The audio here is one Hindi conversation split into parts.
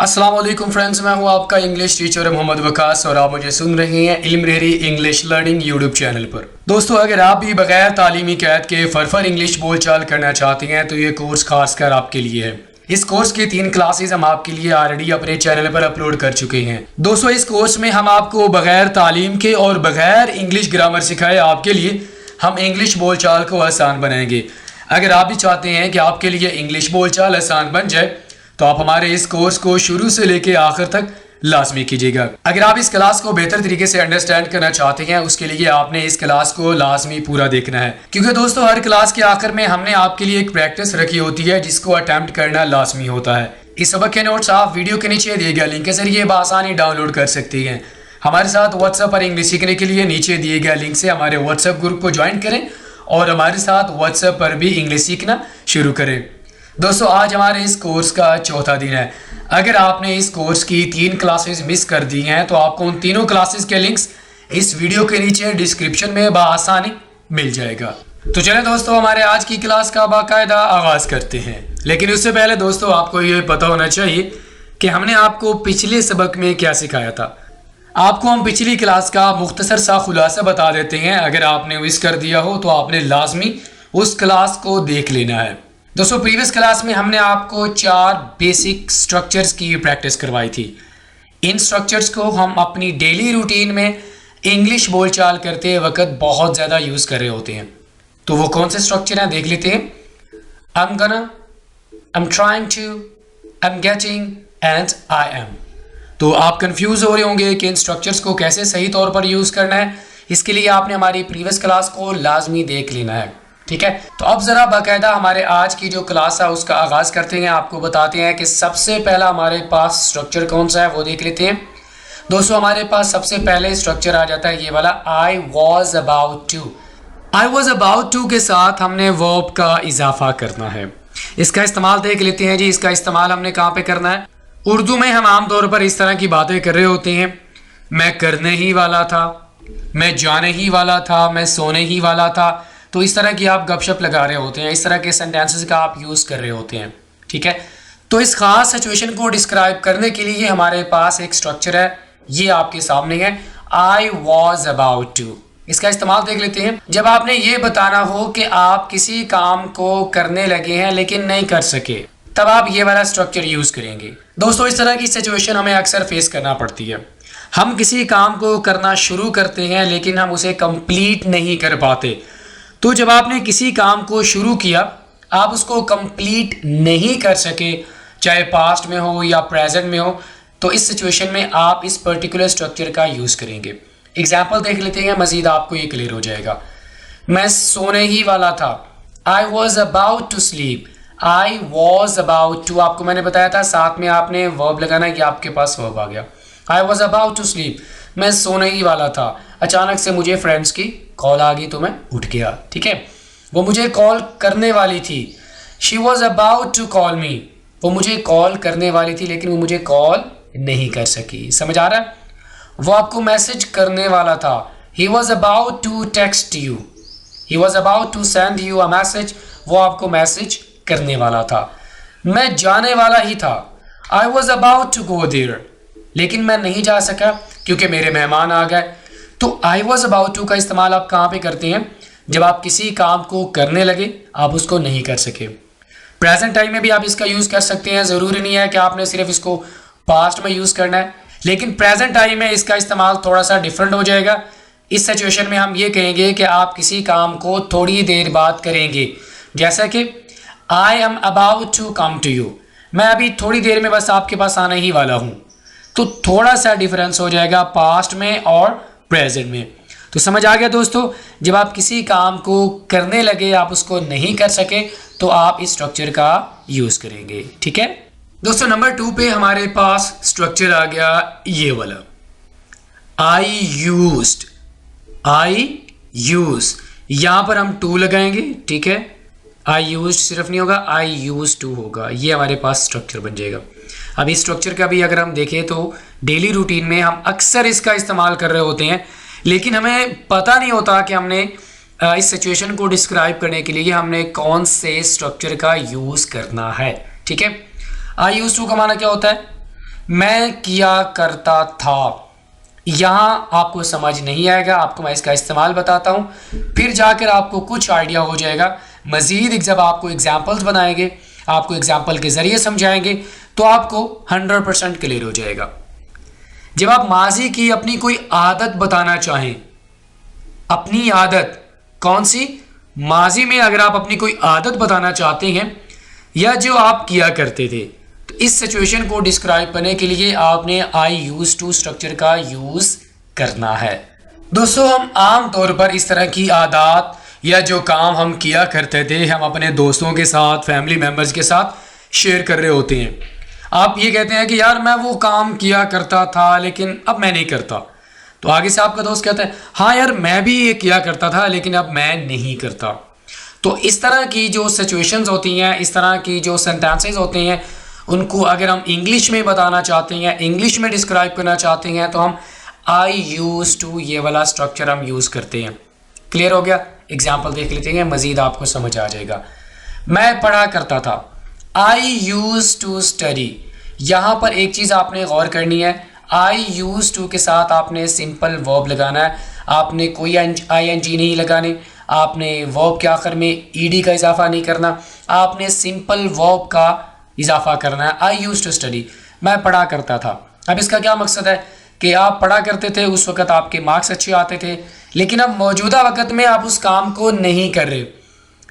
अस्सलाम वालेकुम फ्रेंड्स, मैं हूं आपका इंग्लिश टीचर मोहम्मद वकास और आप मुझे सुन रहे हैं इल्म रेहरी इंग्लिश लर्निंग यूट्यूब चैनल पर। दोस्तों, अगर आप भी बगैर तालीमी कैद के फरफर इंग्लिश बोलचाल करना चाहते हैं तो ये कोर्स खासकर आपके लिए है। इस कोर्स की 3 क्लासेस हम आपके लिए ऑलरेडी अपने चैनल पर अपलोड कर चुके हैं। दोस्तों, इस कोर्स में हम आपको बगैर तालीम के और बगैर इंग्लिश ग्रामर सिखाए आपके लिए हम इंग्लिश बोलचाल को आसान बनाएंगे। अगर आप भी चाहते हैं कि आपके लिए इंग्लिश बोलचाल आसान बन जाए तो आप हमारे इस कोर्स को शुरू से लेकर आखिर तक लाजमी कीजिएगा। अगर आप इस क्लास को बेहतर तरीके से अंडरस्टैंड करना चाहते हैं उसके लिए आपने इस क्लास को लाजमी पूरा देखना है, क्योंकि दोस्तों हर क्लास के आखिर में हमने आपके लिए एक प्रैक्टिस रखी होती है जिसको अटेम्प्ट करना लाजमी होता है। इस सबक के नोट्स आप वीडियो के नीचे दिए गए लिंक के जरिए बआसानी डाउनलोड कर सकते हैं। हमारे साथ व्हाट्सएप पर इंग्लिश सीखने के लिए नीचे दिए गए लिंक से हमारे व्हाट्सएप ग्रुप को ज्वाइन करें और हमारे साथ व्हाट्सएप पर भी इंग्लिश सीखना शुरू करें। दोस्तों, आज हमारे इस कोर्स का चौथा दिन है। अगर आपने इस कोर्स की 3 क्लासेस मिस कर दी हैं तो आपको उन तीनों क्लासेस के लिंक्स इस वीडियो के नीचे डिस्क्रिप्शन में बआसानी मिल जाएगा। तो चलें दोस्तों, हमारे आज की क्लास का बाकायदा आगाज करते हैं। लेकिन उससे पहले दोस्तों आपको ये पता होना चाहिए कि हमने आपको पिछले सबक में क्या सिखाया था। आपको हम पिछली क्लास का मुख्तसर सा खुलासा बता देते हैं। अगर आपने मिस कर दिया हो तो आपने लाजमी उस क्लास को देख लेना है। दोस्तों, प्रीवियस क्लास में हमने आपको 4 बेसिक स्ट्रक्चर्स की प्रैक्टिस करवाई थी। इन स्ट्रक्चर्स को हम अपनी डेली रूटीन में इंग्लिश बोलचाल करते वक्त बहुत ज़्यादा यूज़ कर रहे होते हैं। तो वो कौन से स्ट्रक्चर हैं देख लेते हैं। I'm gonna, I'm trying to, I'm getting and I am। तो आप कंफ्यूज हो रहे होंगे कि इन स्ट्रक्चर्स को कैसे सही तौर पर यूज़ करना है। इसके लिए आपने हमारी प्रीवियस क्लास को लाजमी देख लेना है, ठीक है। तो अब ज़रा बाकायदा हमारे आज की जो क्लास है उसका आगाज़ करते हैं। आपको बताते हैं कि सबसे पहला हमारे पास स्ट्रक्चर कौन सा है वो देख लेते हैं। दोस्तों, हमारे पास सबसे पहले स्ट्रक्चर आ जाता है ये वाला, I was about to. I was about to के साथ हमने वर्ब का इजाफा करना है। इसका इस्तेमाल देख लेते हैं जी। इसका इस्तेमाल हमने कहाँ पे करना है। उर्दू में हम आमतौर पर इस तरह की बातें कर रहे होते हैं। मैं करने ही वाला था, मैं जाने ही वाला था, मैं सोने ही वाला था। तो इस तरह की आप गपशप लगा रहे होते हैं, इस तरह के सेंटेंसेस का आप यूज़ कर रहे होते हैं, ठीक है। तो इस खास सिचुएशन को डिस्क्राइब करने के लिए हमारे पास एक स्ट्रक्चर है, ये आपके सामने है, आई वॉज अबाउट टू। इसका इस्तेमाल देख लेते हैं। जब आपने ये बताना हो कि आप किसी काम को करने लगे हैं लेकिन नहीं कर सके, तब आप ये वाला स्ट्रक्चर यूज़ करेंगे। दोस्तों, इस तरह की सिचुएशन हमें अक्सर फेस करना पड़ती है। हम किसी काम को करना शुरू करते हैं लेकिन हम उसे कंप्लीट नहीं कर पाते। तो जब आपने किसी काम को शुरू किया, आप उसको कंप्लीट नहीं कर सके, चाहे पास्ट में हो या प्रेजेंट में हो, तो इस सिचुएशन में आप इस पर्टिकुलर स्ट्रक्चर का यूज़ करेंगे। एग्जाम्पल देख लेते हैं, मज़ीद आपको ये क्लियर हो जाएगा। मैं सोने ही वाला था, I was about to sleep. I was about to, आपको मैंने बताया था साथ में आपने वर्ब लगाना, ये आपके पास वर्ब आ गया। I was about to sleep, मैं सोने ही वाला था, अचानक से मुझे फ्रेंड्स की कॉल आ गई तो मैं उठ गया, ठीक है। वो मुझे कॉल करने वाली थी, she was about to call me. वो मुझे कॉल करने वाली थी लेकिन वो मुझे कॉल नहीं कर सकी। समझ आ रहा है। वो आपको मैसेज करने वाला था, he was about to text you. He was about to send you a message. वो आपको मैसेज करने वाला था। मैं जाने वाला ही था, I was about to go there, लेकिन मैं नहीं जा सका क्योंकि मेरे मेहमान आ गए। तो आई वॉज अबाउट टू का इस्तेमाल आप कहाँ पे करते हैं, जब आप किसी काम को करने लगे आप उसको नहीं कर सके। प्रेजेंट टाइम में भी आप इसका यूज़ कर सकते हैं। ज़रूरी नहीं है कि आपने सिर्फ इसको पास्ट में यूज़ करना है, लेकिन प्रेजेंट टाइम में इसका इस्तेमाल थोड़ा सा डिफरेंट हो जाएगा। इस सिचुएशन में हम ये कहेंगे कि आप किसी काम को थोड़ी देर बाद करेंगे। जैसा कि I am about to come to you, मैं अभी थोड़ी देर में बस आपके पास आने ही वाला हूँ। तो थोड़ा सा डिफरेंस हो जाएगा पास्ट में और प्रेजेंट में। तो समझ आ गया दोस्तों। जब आप किसी काम को करने लगे आप उसको नहीं कर सके तो आप इस स्ट्रक्चर का यूज़ करेंगे, ठीक है। दोस्तों, नंबर 2 पे हमारे पास स्ट्रक्चर आ गया ये वाला, आई यूज्ड। आई यूज, यहाँ पर हम टू लगाएंगे, ठीक है। आई यूज्ड सिर्फ नहीं होगा, आई यूज टू होगा। ये हमारे पास स्ट्रक्चर बन जाएगा। अब इस स्ट्रक्चर का भी अगर हम देखें तो डेली रूटीन में हम अक्सर इसका इस्तेमाल कर रहे होते हैं, लेकिन हमें पता नहीं होता कि हमने इस सिचुएशन को डिस्क्राइब करने के लिए हमने कौन से स्ट्रक्चर का यूज़ करना है, ठीक है। आई यूज टू का माना क्या होता है, मैं किया करता था, यहाँ आपको समझ नहीं आएगा, आपको मैं इसका इस्तेमाल बताता हूँ, फिर जाकर आपको कुछ आइडिया हो जाएगा। मज़ीद जब आपको एग्जाम्पल्स बनाएंगे, आपको एग्जाम्पल के ज़रिए समझाएंगे तो आपको 100% क्लियर हो जाएगा। जब आप माजी की अपनी कोई आदत बताना चाहें, अपनी आदत कौन सी, माजी में अगर आप अपनी कोई आदत बताना चाहते हैं या जो आप किया करते थे, तो इस सिचुएशन को डिस्क्राइब करने के लिए आपने आई यूज टू स्ट्रक्चर का यूज करना है। दोस्तों, हम आम तौर पर इस तरह की आदत या जो काम हम किया करते थे, हम अपने दोस्तों के साथ, फैमिली मेम्बर्स के साथ शेयर कर रहे होते हैं। आप ये कहते हैं कि यार मैं वो काम किया करता था लेकिन अब मैं नहीं करता, तो आगे से आपका दोस्त कहता है हाँ यार मैं भी ये किया करता था लेकिन अब मैं नहीं करता। तो इस तरह की जो सिचुएशंस होती हैं, इस तरह की जो सेंटेंसेस होते हैं, उनको अगर हम इंग्लिश में बताना चाहते हैं, इंग्लिश में डिस्क्राइब करना चाहते हैं, तो हम आई यूज टू ये वाला स्ट्रक्चर हम यूज़ करते हैं। क्लियर हो गया? एग्जाम्पल देख लेते हैं, मज़ीद आपको समझ आ जाएगा। मैं पढ़ा करता था, आई यूज टू स्टडी। यहाँ पर एक चीज़ आपने गौर करनी है, आई यूज टू के साथ आपने सिंपल वर्ब लगाना है, आपने कोई ING नहीं लगाने, आपने वर्ब के आखिर में ED का इजाफा नहीं करना, आपने सिंपल वर्ब का इजाफा करना है। आई यूज टू स्टडी, मैं पढ़ा करता था। अब इसका क्या मकसद है कि आप पढ़ा करते थे, उस वक़्त आपके मार्क्स अच्छे आते थे, लेकिन अब मौजूदा वक़्त में आप उस काम को नहीं कर रहे।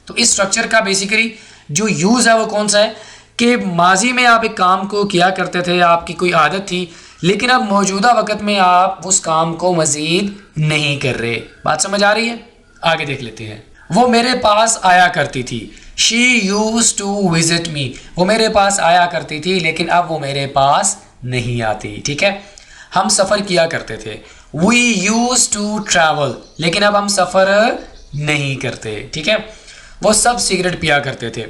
तो इस स्ट्रक्चर का बेसिकली जो यूज़ है वो कौन सा है कि माजी में आप एक काम को किया करते थे, आपकी कोई आदत थी, लेकिन अब मौजूदा वक़्त में आप उस काम को मज़ीद नहीं कर रहे। बात समझ आ रही है? आगे देख लेते हैं। वो मेरे पास आया करती थी, she use to visit me. वो मेरे पास आया करती थी लेकिन अब वो मेरे पास नहीं आती। ठीक है। हम सफ़र किया करते थे, वी यूज टू ट्रैवल, लेकिन अब हम सफ़र नहीं करते। ठीक है। वो सब सिगरेट पिया करते थे,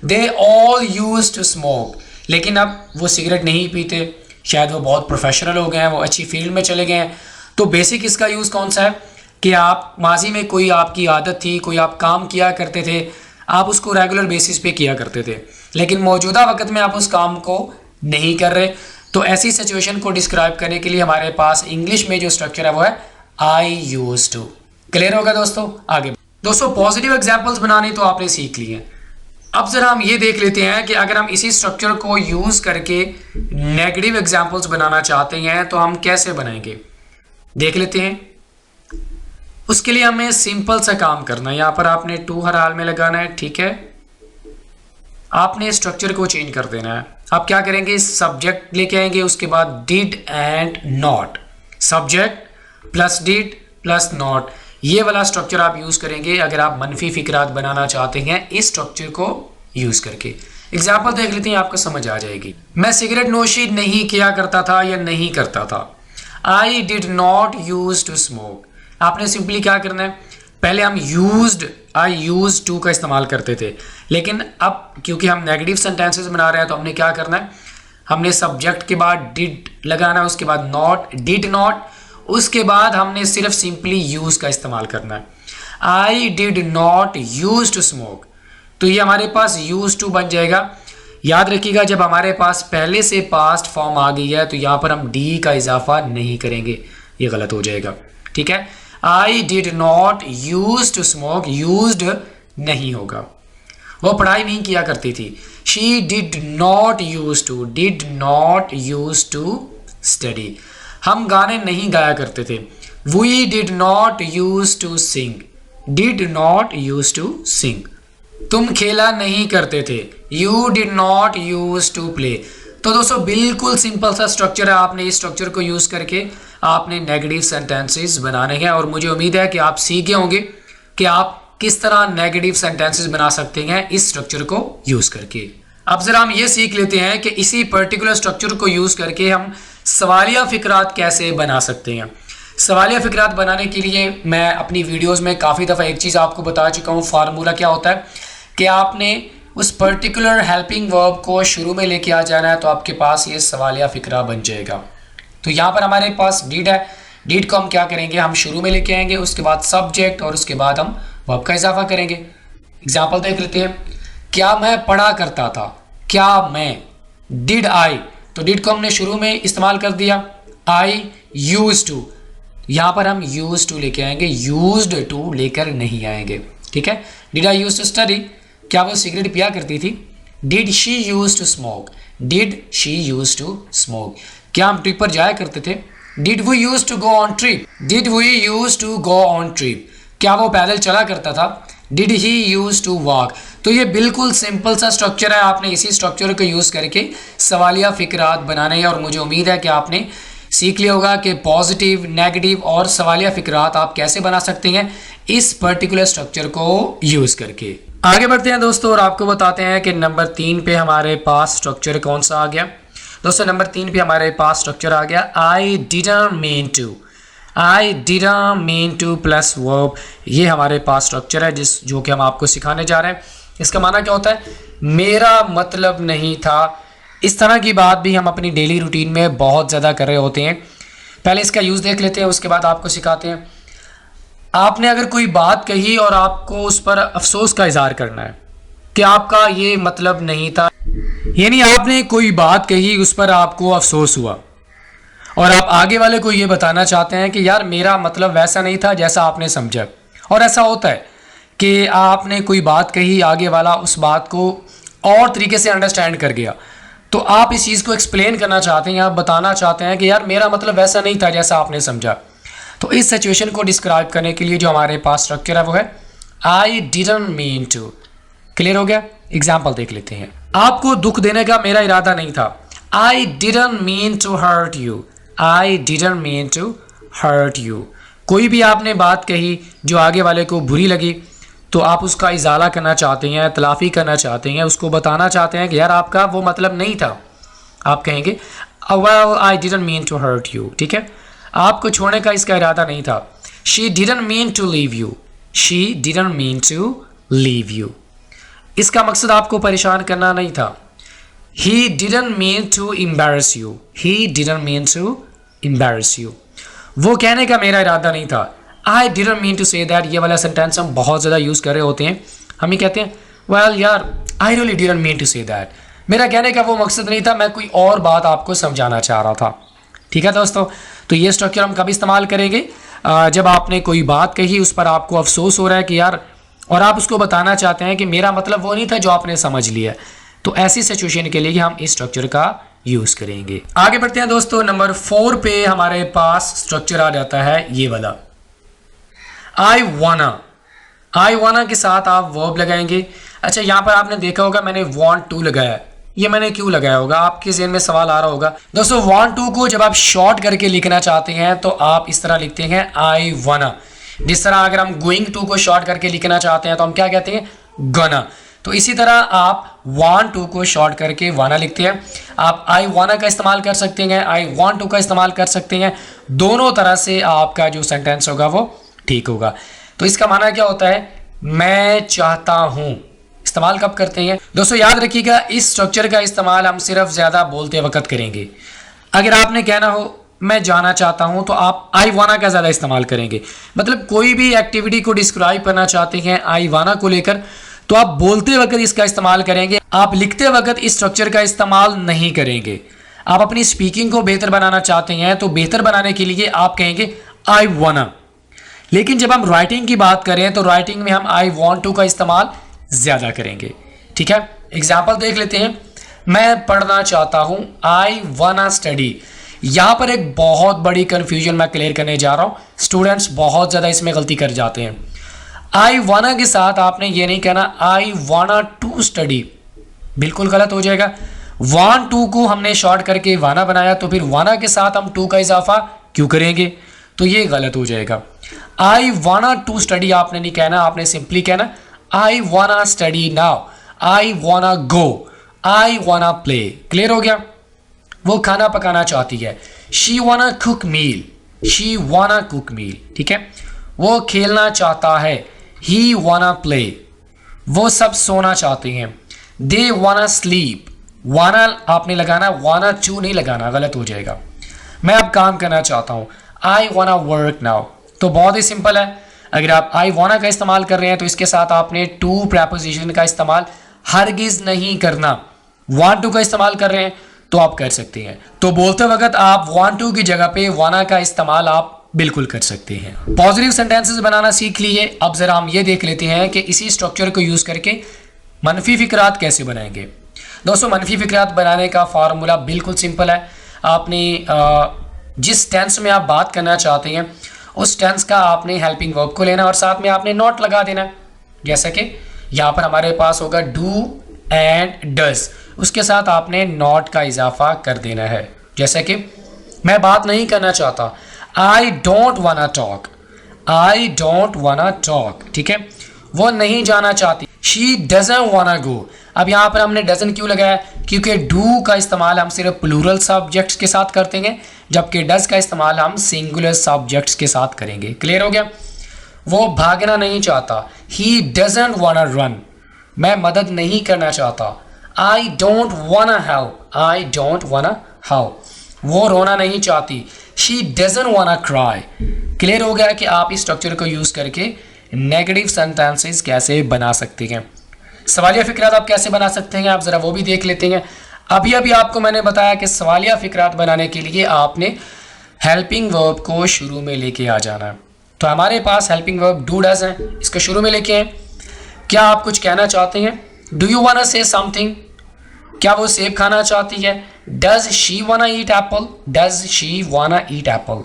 they all use to smoke, लेकिन अब वो सिगरेट नहीं पीते, शायद वो बहुत प्रोफेशनल हो गए हैं, वो अच्छी फील्ड में चले गए हैं। तो बेसिक इसका यूज़ कौन सा है कि आप माजी में कोई आपकी आदत थी, कोई आप काम किया करते थे, आप उसको रेगुलर बेसिस पे किया करते थे, लेकिन मौजूदा वक्त में आप उस काम को नहीं कर रहे। तो ऐसी सिचुएशन को डिस्क्राइब करने के लिए हमारे पास इंग्लिश में जो स्ट्रक्चर है वो है आई यूज टू। क्लियर होगा दोस्तों? आगे दोस्तों, पॉजिटिव एग्जाम्पल्स बनाने तो आपने सीख लिए। अब जरा हम ये देख लेते हैं कि अगर हम इसी स्ट्रक्चर को यूज़ करके नेगेटिव एग्जाम्पल्स बनाना चाहते हैं तो हम कैसे बनाएंगे, देख लेते हैं। उसके लिए हमें सिंपल सा काम करना है। यहाँ पर आपने टू हर हाल में लगाना है। ठीक है। आपने स्ट्रक्चर को चेंज कर देना है। आप क्या करेंगे, सब्जेक्ट लेके आएंगे, उसके बाद did and not, subject plus did plus not, ये वाला स्ट्रक्चर आप यूज़ करेंगे अगर आप मनफी फिक्रात बनाना चाहते हैं इस स्ट्रक्चर को यूज़ करके। एग्जाम्पल देख लेते हैं, आपको समझ आ जाएगी। मैं सिगरेट नोशी नहीं किया करता था या नहीं करता था, I did not use to smoke. आपने सिंपली क्या करना है, पहले हम यूज्ड, आई यूज टू का इस्तेमाल करते थे, लेकिन अब क्योंकि हम नेगेटिव सेंटेंसेस बना रहे हैं तो हमने क्या करना है, हमने सब्जेक्ट के बाद डिड लगाना है, उसके बाद नॉट, डिड नॉट, उसके बाद हमने सिर्फ सिंपली यूज का इस्तेमाल करना है। I did not use to smoke, तो ये हमारे पास यूज टू बन जाएगा। याद रखिएगा, जब हमारे पास पहले से पास्ट फॉर्म आ गई है तो यहाँ पर हम डी का इजाफा नहीं करेंगे, ये गलत हो जाएगा। ठीक है। I did not use to smoke, used नहीं होगा। वो पढ़ाई नहीं किया करती थी, she did not use to, did not use to study. हम गाने नहीं गाया करते थे, we did not use to sing, did not use to sing. तुम खेला नहीं करते थे, you did not use to play. तो दोस्तों बिल्कुल सिंपल सा स्ट्रक्चर है, आपने इस स्ट्रक्चर को यूज़ करके आपने नेगेटिव सेंटेंसेस बनाने हैं, और मुझे उम्मीद है कि आप सीख गए होंगे कि आप किस तरह नेगेटिव सेंटेंसेस बना सकते हैं इस स्ट्रक्चर को यूज़ करके। अब ज़रा हम ये सीख लेते हैं कि इसी पर्टिकुलर स्ट्रक्चर को यूज़ करके हम सवालिया फ़िक्रात कैसे बना सकते हैं। सवालिया फ़िक्रात बनाने के लिए मैं अपनी वीडियोज़ में काफ़ी दफ़ा एक चीज़ आपको बता चुका हूँ। फार्मूला क्या होता है कि आपने उस पर्टिकुलर हेल्पिंग वर्ब को शुरू में लेके आ जाना है, तो आपके पास ये सवालिया फ़िक्रा बन जाएगा। तो यहाँ पर हमारे पास डिड है, डिड को हम क्या करेंगे, हम शुरू में लेके आएंगे, उसके बाद सब्जेक्ट और उसके बाद हम वर्ब का इजाफा करेंगे। एग्जाम्पल देख लेते हैं। क्या मैं पढ़ा करता था, क्या मैं, डिड आई, तो डिड को हमने शुरू में इस्तेमाल कर दिया, आई यूज टू, यहाँ पर हम यूज टू लेके आएंगे, यूज्ड टू लेकर नहीं आएंगे, ठीक है। Did I use to study, क्या वो सिगरेट पिया करती थी। Did she use to smoke, did she use to smoke, क्या हम ट्रिप पर जाया करते थे। Did we use to go on trip, did we use to go on trip, क्या वो पैदल चला करता था। Did he use to walk. तो ये बिल्कुल सिंपल सा स्ट्रक्चर है, आपने इसी स्ट्रक्चर को यूज़ करके सवालिया फिक्रात बनाने हैं और मुझे उम्मीद है कि आपने सीख लिया होगा कि पॉजिटिव, नेगेटिव और सवालिया फिक्रात आप कैसे बना सकते हैं इस पर्टिकुलर स्ट्रक्चर को यूज़ करके। आगे बढ़ते हैं दोस्तों और आपको बताते हैं कि नंबर 3 पे हमारे पास स्ट्रक्चर कौन सा आ गया। दोस्तों नंबर 3 पे हमारे पास स्ट्रक्चर आ गया I didn't mean to, I didn't mean to plus verb, ये हमारे पास स्ट्रक्चर है जो कि हम आपको सिखाने जा रहे हैं। इसका माना क्या होता है, मेरा मतलब नहीं था। इस तरह की बात भी हम अपनी डेली रूटीन में बहुत ज़्यादा कर रहे होते हैं। पहले इसका यूज़ देख लेते हैं, उसके बाद आपको सिखाते हैं। आपने अगर कोई बात कही और आपको उस पर अफसोस का इजहार करना है कि आपका ये मतलब नहीं था, यानी आपने कोई बात कही उस पर आपको अफसोस हुआ और आप आगे वाले को ये बताना चाहते हैं कि यार मेरा मतलब वैसा नहीं था जैसा आपने समझा। और ऐसा होता है कि आपने कोई बात कही, आगे वाला उस बात को और तरीके से अंडरस्टैंड कर गया, तो आप इस चीज़ को एक्सप्लेन करना चाहते हैं, आप बताना चाहते हैं कि यार मेरा मतलब वैसा नहीं था जैसा आपने समझा। तो इस सिचुएशन को डिस्क्राइब करने के लिए जो हमारे पास स्ट्रक्चर है वो है I didn't mean to. Clear हो गया। एग्जाम्पल देख लेते हैं। आपको दुख देने का मेरा इरादा नहीं था, I didn't mean to hurt you, I didn't mean to hurt you. कोई भी आपने बात कही जो आगे वाले को बुरी लगी, तो आप उसका इजाला करना चाहते हैं, तलाफ़ी करना चाहते हैं, उसको बताना चाहते हैं कि यार आपका वो मतलब नहीं था। आप कहेंगे well I didn't mean to hurt you, ठीक है, आपको छोड़ने का इसका इरादा नहीं था। She didn't mean to leave you, she didn't mean to leave you, इसका मकसद आपको परेशान करना नहीं था। He didn't mean to embarrass you, he didn't mean to embarrass you, वो कहने का मेरा इरादा नहीं था। I didn't mean to say that, ये वाला सेंटेंस हम बहुत ज़्यादा यूज़ कर रहे होते हैं। हम ही कहते हैं वेल यार I really didn't mean to say that, मेरा कहने का वो मकसद नहीं था, मैं कोई और बात आपको समझाना चाह रहा था। ठीक है दोस्तों, तो ये स्ट्रक्चर हम कब इस्तेमाल करेंगे, जब आपने कोई बात कही, उस पर आपको अफसोस हो रहा है कि यार, और आप उसको बताना चाहते हैं कि मेरा मतलब वो नहीं था जो आपने समझ लिया। तो ऐसी सिचुएशन के लिए हम इस स्ट्रक्चर का यूज़ करेंगे। आगे बढ़ते हैं दोस्तों, नंबर 4 पे हमारे पास स्ट्रक्चर आ जाता है ये वाला आई वाना। आई वाना के साथ आप वर्ब लगाएंगे। अच्छा, यहाँ पर आपने देखा होगा मैंने वांट टू लगाया, ये मैंने क्यों लगाया होगा, आपके ज़हन में सवाल आ रहा होगा। दोस्तों वांट टू को जब आप शॉर्ट करके लिखना चाहते हैं तो आप इस तरह लिखते हैं आई वाना। जिस तरह अगर हम गोइंग टू को शॉर्ट करके लिखना चाहते हैं तो हम क्या कहते हैं, गना। तो इसी तरह आप वांट टू को शॉर्ट करके वाना लिखते हैं। आप आई वाना का इस्तेमाल कर सकते हैं, आई वांट टू का इस्तेमाल कर सकते हैं, दोनों तरह से आपका जो सेंटेंस होगा वो ठीक होगा। तो इसका माना क्या होता है, मैं चाहता हूं। इस्तेमाल कब करते हैं दोस्तों, याद रखिएगा इस स्ट्रक्चर का इस्तेमाल हम सिर्फ ज़्यादा बोलते वक्त करेंगे। अगर आपने कहना हो मैं जाना चाहता हूं तो आप आई वाना का ज़्यादा इस्तेमाल करेंगे। मतलब कोई भी एक्टिविटी को डिस्क्राइब करना चाहते हैं आई वाना को लेकर, तो आप बोलते वक्त इसका इस्तेमाल करेंगे, आप लिखते वक्त इस स्ट्रक्चर का इस्तेमाल नहीं करेंगे। आप अपनी स्पीकिंग को बेहतर बनाना चाहते हैं तो बेहतर बनाने के लिए आप कहेंगे आई वाना। लेकिन जब हम राइटिंग की बात करें तो राइटिंग में हम आई वांट टू का इस्तेमाल ज़्यादा करेंगे। ठीक है, एग्जाम्पल देख लेते हैं। मैं पढ़ना चाहता हूँ, आई वाना स्टडी। यहाँ पर एक बहुत बड़ी कन्फ्यूजन मैं क्लियर करने जा रहा हूँ, स्टूडेंट्स बहुत ज़्यादा इसमें गलती कर जाते हैं। आई वाना के साथ आपने ये नहीं कहना आई वाना टू स्टडी, बिल्कुल गलत हो जाएगा। वांट टू को हमने शॉर्ट करके वाना बनाया, तो फिर वाना के साथ हम टू का इजाफा क्यों करेंगे, तो ये गलत हो जाएगा। आई वाना टू स्टडी आपने नहीं कहना, आपने सिंपली कहना आई वाना स्टडी नाउ, आई वाना गो, आई वाना प्ले। क्लियर हो गया। वो खाना पकाना चाहती है, शी वाना कुक मील, शी वाना कुक मील। ठीक है, वो खेलना चाहता है, ही वाना प्ले। वो सब सोना चाहते हैं, दे वाना स्लीप। वाना आपने लगाना, वाना टू नहीं लगाना, गलत हो जाएगा। मैं अब काम करना चाहता हूँ, आई वाना वर्क नाउ। तो बहुत ही सिंपल है, अगर आप आई वाना का इस्तेमाल कर रहे हैं तो इसके साथ आपने टू प्रेपोजिशन का इस्तेमाल हरगिज नहीं करना। वांट टू का इस्तेमाल कर रहे हैं तो आप कर सकते हैं। तो बोलते वक्त आप want to की जगह पे wanna का इस्तेमाल आप बिल्कुल कर सकते हैं। पॉजिटिव सेंटेंसेस बनाना सीख लिए, अब जरा हम ये देख लेते हैं कि इसी स्ट्रक्चर को यूज करके मनफी फिक्रात कैसे बनाएंगे। दोस्तों मनफी फिक्रात बनाने का फार्मूला बिल्कुल सिंपल है। आपने जिस टेंस में आप बात करना चाहते हैं उस टेंस का आपने हेल्पिंग वर्ब को लेना और साथ में आपने नॉट लगा देना। जैसा कि यहाँ पर हमारे पास होगा डू एंड डज, उसके साथ आपने नॉट का इजाफा कर देना है। जैसे कि मैं बात नहीं करना चाहता, आई डोंट वाना टॉक, आई डोंट वाना टॉक, ठीक है। वो नहीं जाना चाहती, शी डजंट वाना गो। अब यहाँ पर हमने डजन क्यों लगाया, क्योंकि डू का इस्तेमाल हम सिर्फ प्लूरल सब्जेक्ट्स के साथ करते हैं, जबकि डज का इस्तेमाल हम सिंगुलर सब्जेक्ट्स के साथ करेंगे। क्लियर हो गया। वो भागना नहीं चाहता, ही डजंट वाना रन, मैं मदद नहीं करना चाहता, आई डोंट वाना हेल्प, आई डोंट वाना हेल्प। वो रोना नहीं चाहती, शी डजंट वाना क्राई। क्लियर हो गया कि आप इस स्ट्रक्चर को यूज करके नेगेटिव सेंटेंसेस कैसे बना सकते हैं। सवालिया फिक्रात आप कैसे बना सकते हैं, आप जरा वो भी देख लेते हैं। अभी अभी आपको मैंने बताया कि सवालिया फिक्रात बनाने के लिए आपने हेल्पिंग वर्ब को शुरू में लेके आ जाना है। तो हमारे पास हेल्पिंग वर्ब डू डज है, इसको शुरू में लेके आए। क्या आप कुछ कहना चाहते हैं, डू यू वाना से समथिंग, क्या वो सेब खाना चाहती है, डज शी वाना ईट एप्पल, डज शी वाना ईट एप्पल।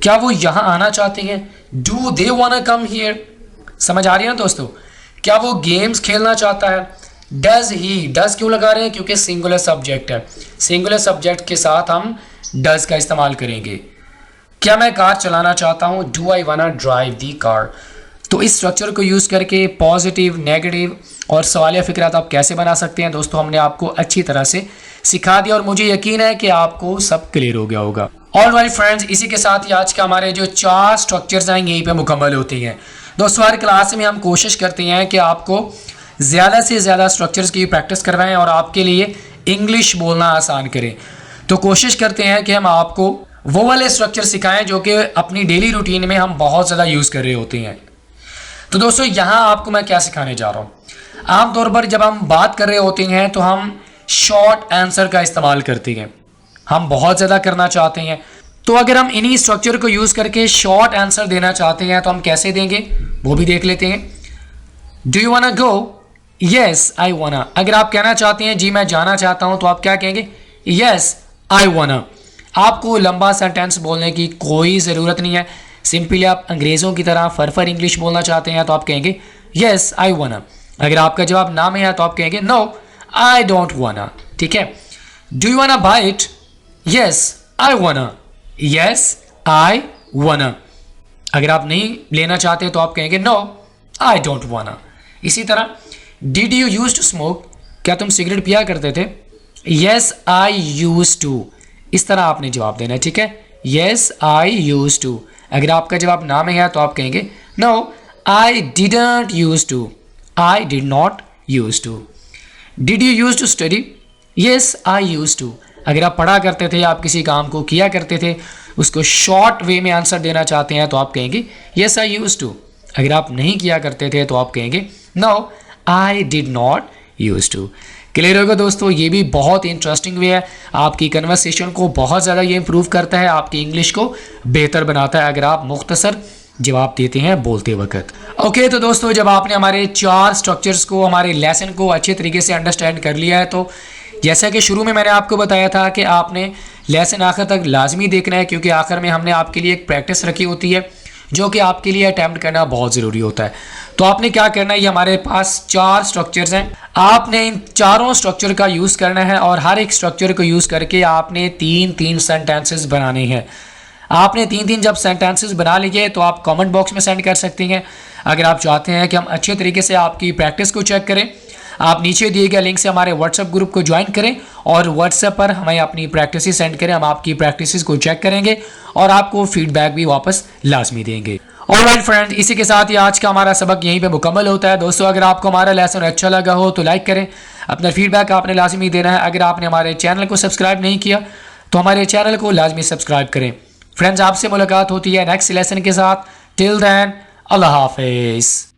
क्या वो यहाँ आना चाहते हैं, डू दे वाना कम हियर। समझ आ रही है ना दोस्तों। क्या वो गेम्स खेलना चाहता है, डज ही, डज क्यों लगा रहे हैं, क्योंकि सिंगुलर सब्जेक्ट है, सिंगुलर सब्जेक्ट के साथ हम डज का इस्तेमाल करेंगे। क्या मैं कार चलाना चाहता हूँ, डू आई वाना ड्राइव दी कार। तो इस स्ट्रक्चर को यूज़ करके पॉजिटिव, नेगेटिव और सवालिया फिक्रात आप कैसे बना सकते हैं दोस्तों, हमने आपको अच्छी तरह से सिखा दिया और मुझे यकीन है कि आपको सब क्लियर हो गया होगा। ऑलराइट फ्रेंड्स, इसी के साथ ही आज का हमारे जो 4 स्ट्रक्चर्स हैं यहीं पे मुकम्मल होती हैं। दोस्तों हर क्लास में हम कोशिश करते हैं कि आपको ज़्यादा से ज़्यादा स्ट्रक्चर्स की प्रैक्टिस करवाएं और आपके लिए इंग्लिश बोलना आसान करें। तो कोशिश करते हैं कि हम आपको वो वाले स्ट्रक्चर सिखाएं जो कि अपनी डेली रूटीन में हम बहुत ज़्यादा यूज़ कर रहे होते हैं। तो दोस्तों यहाँ आपको मैं क्या सिखाने जा रहा हूँ, आमतौर पर जब हम बात कर रहे होते हैं तो हम शॉर्ट आंसर का इस्तेमाल करते हैं, हम बहुत ज़्यादा करना चाहते हैं। तो अगर हम इन्हीं स्ट्रक्चर को यूज़ करके शॉर्ट आंसर देना चाहते हैं तो हम कैसे देंगे वो भी देख लेते हैं। डू यू वाना गो, येस आई वाना। अगर आप कहना चाहते हैं जी मैं जाना चाहता हूँ तो आप क्या कहेंगे, येस आई वाना। आपको लंबा सेंटेंस बोलने की कोई ज़रूरत नहीं है, सिंपली आप अंग्रेज़ों की तरह फरफर इंग्लिश बोलना चाहते हैं तो आप कहेंगे येस आई वाना। अगर आपका जवाब ना में है तो आप कहेंगे नो आई डोंट वाना, ठीक है। Do you wanna bite, yes I wanna, yes I वाना। अगर आप नहीं लेना चाहते तो आप कहेंगे नो आई डोंट वाना। इसी तरह did you use to smoke, क्या तुम सिगरेट पिया करते थे, येस आई यूज टू। इस तरह आपने जवाब देना है, ठीक है, येस आई यूज टू। अगर आपका जवाब ना में है तो आप कहेंगे no I didn't use to, I did not use to. Did you use to study, yes I use to. अगर आप पढ़ा करते थे, आप किसी काम को किया करते थे, उसको शॉर्ट वे में आंसर देना चाहते हैं तो आप कहेंगे येस आई यूज टू। अगर आप नहीं किया करते थे तो आप कहेंगे no I did not use to. Clear होगा दोस्तों, ये भी बहुत इंटरेस्टिंग वे है, आपकी कन्वर्सेशन को बहुत ज़्यादा ये इंप्रूव करता है, आपकी इंग्लिश को बेहतर बनाता है अगर आप मुख्तसर जवाब देते हैं बोलते वक्त। ओके तो दोस्तों जब आपने हमारे 4 स्ट्रक्चर्स को, हमारे लेसन को अच्छे तरीके से अंडरस्टैंड कर लिया है तो जैसा कि शुरू में मैंने आपको बताया था कि आपने लेसन आखिर तक लाजमी देखना है, क्योंकि आखिर में हमने आपके लिए एक प्रैक्टिस रखी होती है जो कि आपके लिए अटैम्प्ट करना बहुत ज़रूरी होता है। तो आपने क्या करना है, ये हमारे पास 4 स्ट्रक्चर्स हैं, आपने इन चारों स्ट्रक्चर का यूज़ करना है और हर एक स्ट्रक्चर को यूज़ करके आपने 3-3 सेंटेंसेस बनाने हैं। आपने 3-3 जब सेंटेंसेस बना लिए तो आप कमेंट बॉक्स में सेंड कर सकते हैं। अगर आप चाहते हैं कि हम अच्छे तरीके से आपकी प्रैक्टिस को चेक करें, आप नीचे दिए गए लिंक से हमारे व्हाट्सएप ग्रुप को ज्वाइन करें और व्हाट्सएप पर हमें अपनी प्रैक्टिस सेंड करें। हम आपकी प्रैक्टिस को चेक करेंगे और आपको फीडबैक भी वापस लाजमी देंगे। ऑलराइट फ्रेंड्स, इसी के साथ ही आज का हमारा सबक यहीं पे मुकम्मल होता है। दोस्तों अगर आपको हमारा लेसन अच्छा लगा हो तो लाइक करें, अपना फीडबैक आपने लाजमी देना है। अगर आपने हमारे चैनल को सब्सक्राइब नहीं किया तो हमारे चैनल को लाजमी सब्सक्राइब करें। फ्रेंड्स आपसे मुलाकात होती है नेक्स्ट लेसन के साथ। टिल देन अल्लाह हाफिज़।